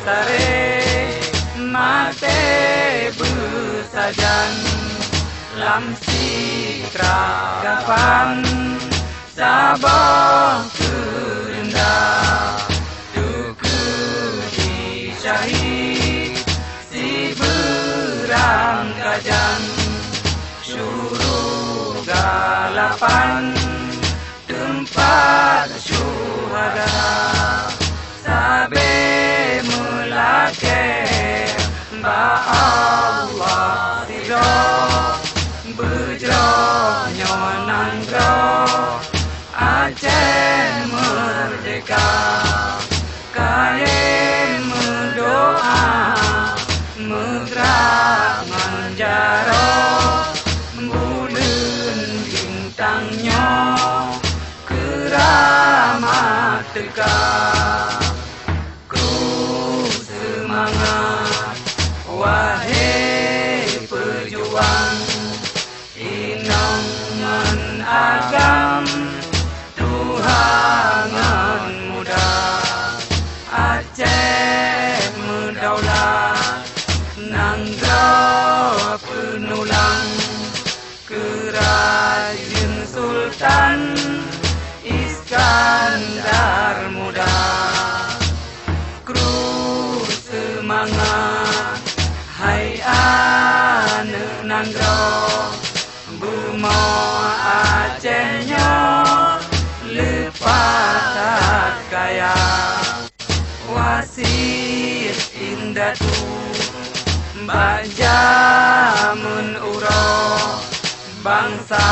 tare mate besajan lam sikragapan sabah kerendah duku di syahid si berangkajan syuruh galapan tempat syuhada sabe melake ba Allah ridho bejro nyonangro Aceh merdeka kain mendoa megrak menjaro bulan bintangnya keramat tegak ku semangat wahai pejuang inongan agam Tuhangan muda Aceh merdaulat Nanggau penulang Kerajaan Sultan Iskandar muda Kru semangat Hai ane nanggau Bumo Acehnya lepas kaya wasit indatu baja menuro bangsa